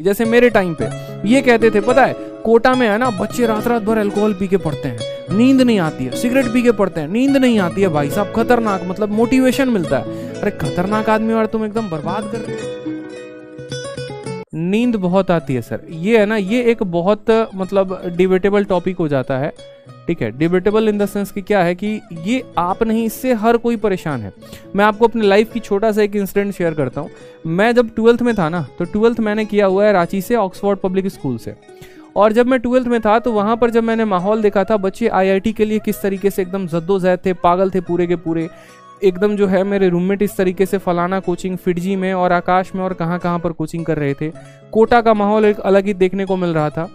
जैसे मेरे टाइम पे ये कहते थे, पता है कोटा में है ना, बच्चे रात रात भर अल्कोहल पी के पढ़ते हैं, नींद नहीं आती है, सिगरेट पी के पढ़ते हैं, नींद नहीं आती है, भाई साहब खतरनाक, मतलब मोटिवेशन मिलता है। अरे खतरनाक आदमी और तुम एकदम बर्बाद कर रहे हो। नींद बहुत आती है सर, ये है ना, ये एक बहुत मतलब डिबेटेबल टॉपिक हो जाता है, ठीक है। डिबेटेबल इन द सेंस कि क्या है कि ये आप नहीं, इससे हर कोई परेशान है। मैं आपको अपने लाइफ की छोटा सा एक इंसिडेंट शेयर करता हूँ। मैं जब 12th में था ना, तो 12th मैंने किया हुआ है रांची से, ऑक्सफोर्ड पब्लिक स्कूल से। और जब मैं 12th में था तो वहाँ पर जब मैंने माहौल देखा था, बच्चे IIT के लिए किस तरीके से एकदम जद्दोजहद थे, पागल थे पूरे के पूरे, एकदम जो है मेरे रूममेट इस तरीके से फलाना कोचिंग फिडजी में और आकाश में और कहाँ कहाँ पर कोचिंग कर रहे थे। कोटा का माहौल एक अलग ही देखने को मिल रहा था।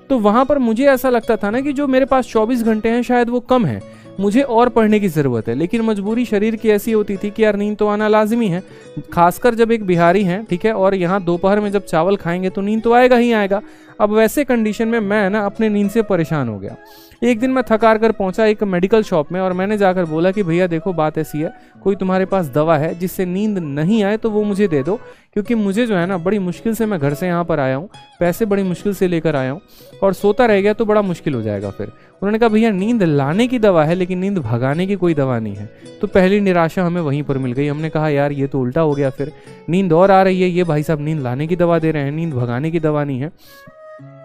तो वहाँ पर मुझे ऐसा लगता था ना कि जो मेरे पास 24 घंटे हैं शायद वो कम है, मुझे और पढ़ने की ज़रूरत है। लेकिन मजबूरी शरीर की ऐसी होती थी कि यार नींद तो आना लाजमी है, खासकर जब एक बिहारी हैं, ठीक है, और यहाँ दोपहर में जब चावल खाएंगे तो नींद तो आएगा ही आएगा। अब वैसे कंडीशन में मैं ना अपने नींद से परेशान हो गया। एक दिन मैं थकार कर पहुंचा एक मेडिकल शॉप में और मैंने जाकर बोला कि भैया देखो बात ऐसी है, कोई तुम्हारे पास दवा है जिससे नींद नहीं आए तो वो मुझे दे दो, क्योंकि मुझे जो है ना बड़ी मुश्किल से मैं घर से यहाँ पर आया हूँ, पैसे बड़ी मुश्किल से लेकर आया हूँ और सोता रह गया तो बड़ा मुश्किल हो जाएगा फिर। उन्होंने कहा भैया नींद लाने की दवा है लेकिन नींद भगाने की कोई दवा नहीं है। तो पहली निराशा हमें वहीं पर मिल गई। हमने कहा यार ये तो उल्टा हो गया, फिर नींद और आ रही है, ये भाई साहब नींद लाने की दवा दे रहे हैं, नींद भगाने की दवा नहीं है।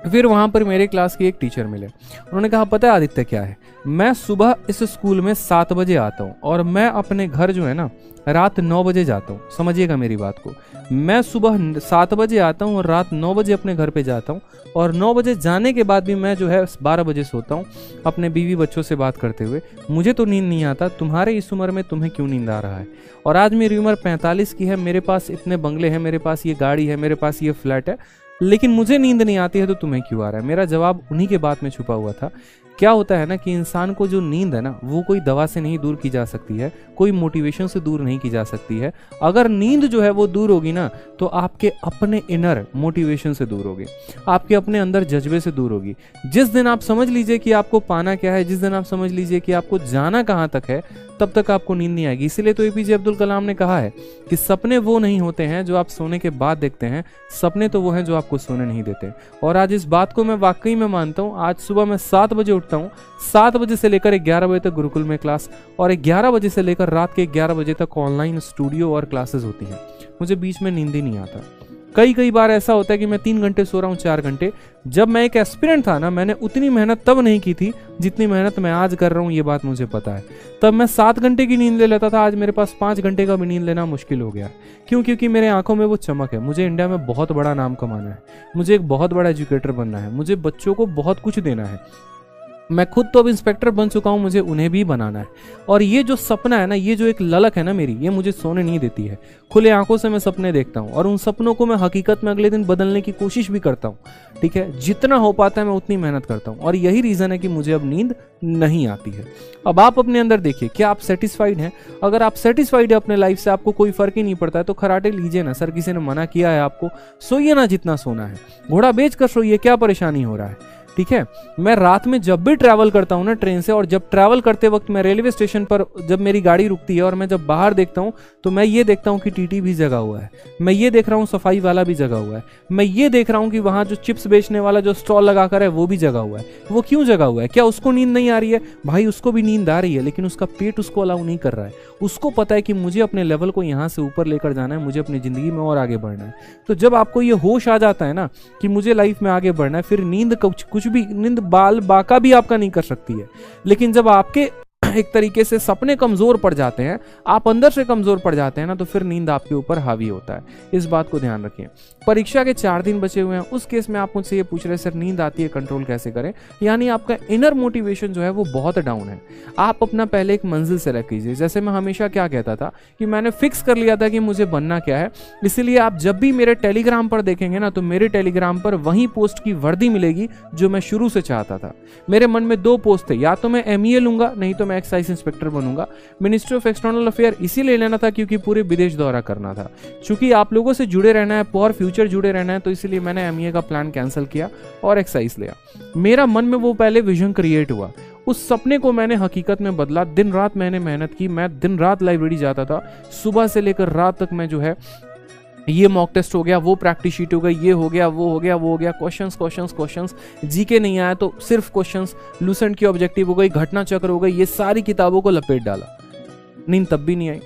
फिर वहाँ पर मेरे क्लास के एक टीचर मिले, उन्होंने कहा पता है आदित्य क्या है, मैं सुबह इस स्कूल में 7 बजे आता हूँ और मैं अपने घर जो है ना रात 9 बजे जाता हूँ। समझिएगा मेरी बात को, मैं सुबह 7 बजे आता हूँ और रात 9 बजे अपने घर पे जाता हूँ और 9 बजे जाने के बाद भी मैं जो है 12 बजे सोता हूँ अपने बीवी बच्चों से बात करते हुए। मुझे तो नींद नहीं आता, तुम्हारे इस उम्र में तुम्हें क्यों नींद आ रहा है? और आज मेरी उम्र 45 की है, मेरे पास इतने बंगले हैं, मेरे पास ये गाड़ी है, मेरे पास ये फ्लैट है, लेकिन मुझे नींद नहीं आती है तो तुम्हें क्यों आ रहा है? मेरा जवाब उन्हीं के बात में छुपा हुआ था। क्या होता है ना कि इंसान को जो नींद है ना वो कोई दवा से नहीं दूर की जा सकती है, कोई मोटिवेशन से दूर नहीं की जा सकती है। अगर नींद जो है वो दूर होगी ना तो आपके अपने इनर मोटिवेशन से दूर होगी, आपके अपने अंदर जज्बे से दूर होगी। जिस दिन आप समझ लीजिए कि आपको पाना क्या है, जिस दिन आप समझ लीजिए कि आपको जाना कहाँ तक है, तब तक आपको नींद नहीं आएगी। इसीलिए तो APJ अब्दुल कलाम ने कहा है कि सपने वो नहीं होते हैं जो आप सोने के बाद देखते हैं, सपने तो वो हैं जो आपको सोने नहीं देते। और आज इस बात को मैं वाकई में मानता हूँ। आज सुबह मैं 7 बजे उठता हूँ, 7 बजे से लेकर 11 बजे तक गुरुकुल में क्लास और 11 बजे से लेकर रात के 11 बजे तक ऑनलाइन स्टूडियो और क्लासेस होती हैं। मुझे बीच में नींद ही नहीं आता। कई बार ऐसा होता है कि मैं 3 घंटे सो रहा हूँ, 4 घंटे। जब मैं एक एस्पिरेंट था ना, मैंने उतनी मेहनत तब नहीं की थी जितनी मेहनत मैं आज कर रहा हूँ, ये बात मुझे पता है। तब मैं 7 घंटे की नींद ले लेता था, आज मेरे पास 5 घंटे का भी नींद लेना मुश्किल हो गया। क्यों? क्योंकि मेरे आंखों में वो चमक है। मुझे इंडिया में बहुत बड़ा नाम कमाना है, मुझे एक बहुत बड़ा एजुकेटर बनना है, मुझे बच्चों को बहुत कुछ देना है। मैं खुद तो अब इंस्पेक्टर बन चुका हूँ, मुझे उन्हें भी बनाना है। और ये जो सपना है ना, ये जो एक ललक है ना मेरी, ये मुझे सोने नहीं देती है। खुले आंखों से मैं सपने देखता हूँ और उन सपनों को मैं हकीकत में अगले दिन बदलने की कोशिश भी करता हूँ, ठीक है। जितना हो पाता है मैं उतनी मेहनत करता हूँ और यही रीज़न है कि मुझे अब नींद नहीं आती है। अब आप अपने अंदर देखिए, क्या आप सेटिस्फाइड हैं? अगर आप सेटिस्फाइड है अपने लाइफ से, आपको कोई फर्क ही नहीं पड़ता है, तो खराटे लीजिए ना। सर किसी ने मना किया है आपको? सोइए ना जितना सोना है, घोड़ा बेच कर सोइए, क्या परेशानी हो रहा है, ठीक है। मैं रात में जब भी ट्रैवल करता हूँ ना ट्रेन से, और जब ट्रैवल करते वक्त मैं रेलवे स्टेशन पर जब मेरी गाड़ी रुकती है और मैं जब बाहर देखता हूँ तो मैं ये देखता हूँ कि TT भी जगा हुआ है, मैं ये देख रहा हूँ सफाई वाला भी जगा हुआ है, मैं ये देख रहा हूँ कि वहाँ जो चिप्स बेचने वाला जो स्टॉल लगा कर है वो भी जगा हुआ है। वो क्यों जगा हुआ है? क्या उसको नींद नहीं आ रही है? भाई उसको भी नींद आ रही है, लेकिन उसका पेट उसको अलाउ नहीं कर रहा है। उसको पता है कि मुझे अपने लेवल को यहाँ से ऊपर लेकर जाना है, मुझे अपनी ज़िंदगी में और आगे बढ़ना है। तो जब आपको ये होश आ जाता है ना कि मुझे लाइफ में आगे बढ़ना है, फिर नींद कुछ भी, नींद बाल बाका भी आपका नहीं कर सकती है। लेकिन जब आपके एक तरीके से सपने कमजोर पड़ जाते हैं, आप अंदर से कमजोर पड़ जाते हैं ना, तो फिर नींद आपके ऊपर हावी होता है। इस बात को ध्यान रखिए। परीक्षा के 4 दिन बचे हुए हैं, उस केस में आप मुझसे ये पूछ रहे सर नींद आती है, कंट्रोल कैसे करें? यानी आपका इनर मोटिवेशन जो है वो बहुत डाउन है। आप अपना पहले एक मंजिल सेलेक्ट कीजिए। जैसे मैं हमेशा क्या कहता था कि मैंने फिक्स कर लिया था कि मुझे बनना क्या है, इसलिए आप जब भी मेरे टेलीग्राम पर देखेंगे ना, तो मेरे टेलीग्राम पर वही पोस्ट की वर्दी मिलेगी जो मैं शुरू से चाहता था। मेरे मन में 2 पोस्ट थे, या तो मैं MEA लूंगा, नहीं तो मैं एक्साइज इंस्पेक्टर बनूंगा। मिनिस्ट्री ऑफ एक्सटर्नल अफेयर इसीलिए लेना था क्योंकि पूरे विदेश दौरा करना था। चूंकि आप लोगों से जुड़े रहना है, फॉर फ्यूचर जुड़े रहना है, तो इसलिए मैंने MEA का प्लान कैंसिल किया और एक्साइज लिया। मेरा मन में वो पहले विजन क्रिएट हुआ, उस सपने को मैंने हकीकत में बदला। दिन रात मैंने मेहनत की, मैं दिन रात लाइब्रेरी जाता था, सुबह से लेकर रात तक मैं जो है ये मॉक टेस्ट हो गया, वो प्रैक्टिस शीट हो गई, ये हो गया, वो हो गया, वो हो गया, क्वेश्चंस क्वेश्चंस क्वेश्चंस, जीके नहीं आया तो सिर्फ क्वेश्चंस, लूसेंट की ऑब्जेक्टिव हो गई, घटना चक्र हो गई, ये सारी किताबों को लपेट डाला। नींद तब भी नहीं आई,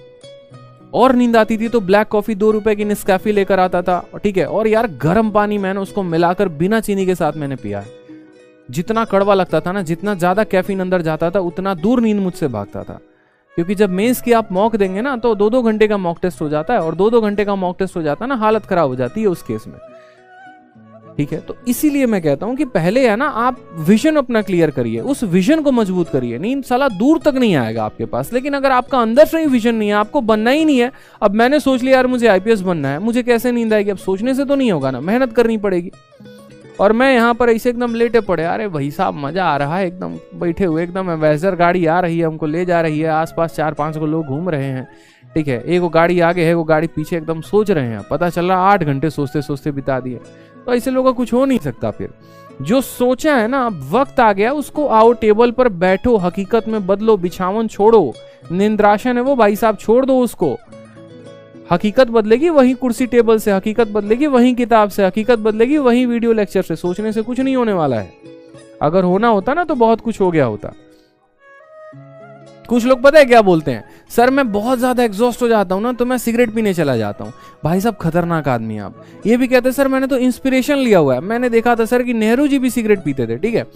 और नींद आती थी तो ब्लैक कॉफी 2 रुपए की नेस्कैफे लेकर आता था, ठीक है, और यार गर्म पानी मैंने उसको मिलाकर बिना चीनी के साथ मैंने पिया है। जितना कड़वा लगता था ना, जितना ज्यादा कैफीन अंदर जाता था, उतना दूर नींद मुझसे भागता था। क्योंकि जब मेंस की आप मॉक देंगे ना तो 2-2 घंटे का मॉक टेस्ट हो जाता है, और 2-2 घंटे का मॉक टेस्ट हो जाता है ना, हालत खराब हो जाती है उस केस में, ठीक है। तो इसीलिए मैं कहता हूं कि पहले है ना आप विजन अपना क्लियर करिए, उस विजन को मजबूत करिए। नींद साला दूर तक नहीं आएगा आपके पास, लेकिन अगर आपका अंदर से ही विजन नहीं है, आपको बनना ही नहीं है, अब मैंने सोच लिया यार मुझे आईपीएस बनना है, मुझे कैसे नींद आएगी? अब सोचने से तो नहीं होगा ना, मेहनत करनी पड़ेगी। और मैं यहाँ पर ऐसे एकदम लेटे पड़े, अरे भाई साहब मजा आ रहा है, एकदम बैठे हुए, एकदम एवेंजर गाड़ी आ रही है, हमको ले जा रही है, आसपास 4-5 को लोग घूम रहे हैं, ठीक है, एक वो गाड़ी आगे है, वो गाड़ी पीछे, एकदम सोच रहे हैं, पता चल रहा 8 घंटे सोचते सोचते बिता दिए। तो ऐसे लोगों का कुछ हो नहीं सकता। फिर जो सोचा है ना, अब वक्त आ गया, उसको आओ टेबल पर बैठो, हकीकत में बदलो, बिछावन छोड़ो, निंद्रासन है वो भाई साहब छोड़ दो उसको। हकीकत बदलेगी वही कुर्सी टेबल से, हकीकत बदलेगी वही किताब से, हकीकत बदलेगी वही वीडियो लेक्चर से। सोचने से कुछ नहीं होने वाला है। अगर होना होता ना तो बहुत कुछ हो गया होता। कुछ लोग पता है क्या बोलते हैं, सर मैं बहुत ज्यादा एग्जॉस्ट हो जाता हूं ना तो मैं सिगरेट पीने चला जाता हूं। भाई साहब खतरनाक आदमी आप। ये भी कहते हैं सर मैंने तो इंस्पिरेशन लिया हुआ है, मैंने देखा था सर कि नेहरू जी भी सिगरेट पीते थे, ठीक है।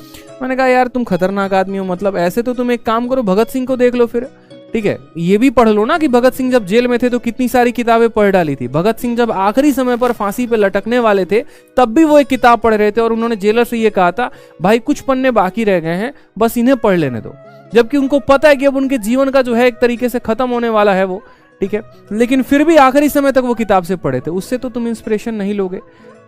मैंने कहा यार तुम खतरनाक आदमी हो, मतलब ऐसे तो तुम एक काम करो, भगत सिंह को देख लो फिर, ठीक है। ये भी पढ़ लो ना कि भगत सिंह जब जेल में थे तो कितनी सारी किताबें पढ़ डाली थी। भगत सिंह जब आखिरी समय पर फांसी पे लटकने वाले थे तब भी वो एक किताब पढ़ रहे थे, और उन्होंने जेलर से ये कहा था भाई कुछ पन्ने बाकी रह गए हैं, बस इन्हें पढ़ लेने दो। जबकि उनको पता है कि अब उनके जीवन का जो है एक तरीके से खत्म होने वाला है वो, ठीक है, लेकिन फिर भी आखिरी समय तक वो किताब से पढ़े थे। उससे तो तुम इंस्पिरेशन नहीं लोगे,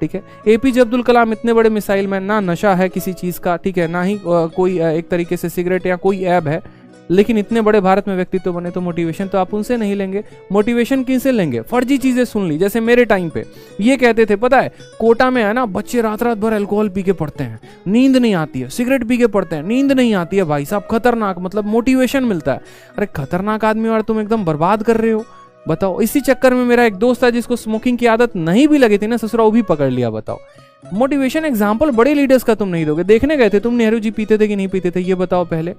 ठीक है। एपीजे अब्दुल कलाम इतने बड़े मिसाइल मैन, ना नशा है किसी चीज का, ठीक है, ना ही कोई एक तरीके से सिगरेट या कोई ऐब है, लेकिन इतने बड़े भारत में व्यक्तित्व बने, तो मोटिवेशन तो आप उनसे नहीं लेंगे। मोटिवेशन किनसे लेंगे? फर्जी चीजें सुन ली। जैसे मेरे टाइम पे ये कहते थे, पता है कोटा में है ना बच्चे रात रात भर अल्कोहल पी के पढ़ते हैं, नींद नहीं आती है, सिगरेट पी के पढ़ते हैं, नींद नहीं आती है। भाई साहब खतरनाक, मतलब मोटिवेशन मिलता है। अरे खतरनाक आदमी और तुम एकदम बर्बाद कर रहे हो, बताओ। इसी चक्कर में मेरा एक दोस्त था जिसको स्मोकिंग की आदत नहीं भी लगी थी ना, ससुरा वो भी पकड़ लिया। बताओ, मोटिवेशन एग्जाम्पल बड़े लीडर्स का तुम नहीं दोगे। देखने गए थे तुम नेहरू जी पीते थे कि नहीं पीते थे, ये बताओ पहले।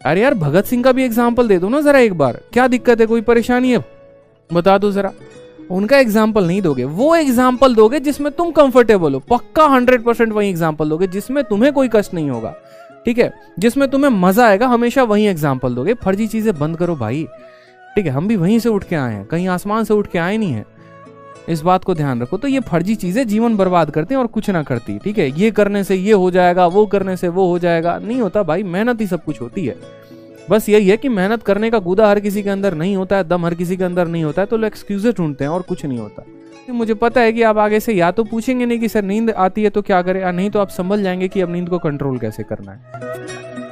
अरे यार भगत सिंह का भी एग्जाम्पल दे दो ना जरा एक बार, क्या दिक्कत है, कोई परेशानी है, बता दो जरा। उनका एग्जाम्पल नहीं दोगे, वो एग्जाम्पल दोगे जिसमें तुम कंफर्टेबल हो, पक्का 100% वही एग्जाम्पल दोगे जिसमें तुम्हें कोई कष्ट नहीं होगा, ठीक है, जिसमें तुम्हें मजा आएगा, हमेशा वही एग्जाम्पल दोगे। फर्जी चीजें बंद करो भाई, ठीक है। हम भी वहीं से उठ के आए हैं, कहीं आसमान से उठ के आए नहीं है, इस बात को ध्यान रखो। तो ये फर्जी चीजें जीवन बर्बाद करते हैं और कुछ ना करती, ठीक है। ये करने से ये हो जाएगा, वो करने से वो हो जाएगा, नहीं होता भाई। मेहनत ही सब कुछ होती है। बस यही है कि मेहनत करने का गुदा हर किसी के अंदर नहीं होता है, दम हर किसी के अंदर नहीं होता है, तो लोग एक्सक्यूजेस ढूंढते हैं और कुछ नहीं होता। मुझे पता है कि आप आगे से या तो पूछेंगे नहीं कि सर नींद आती है तो क्या करें, या नहीं तो आप समझ जाएंगे कि अब नींद को कंट्रोल कैसे करना है।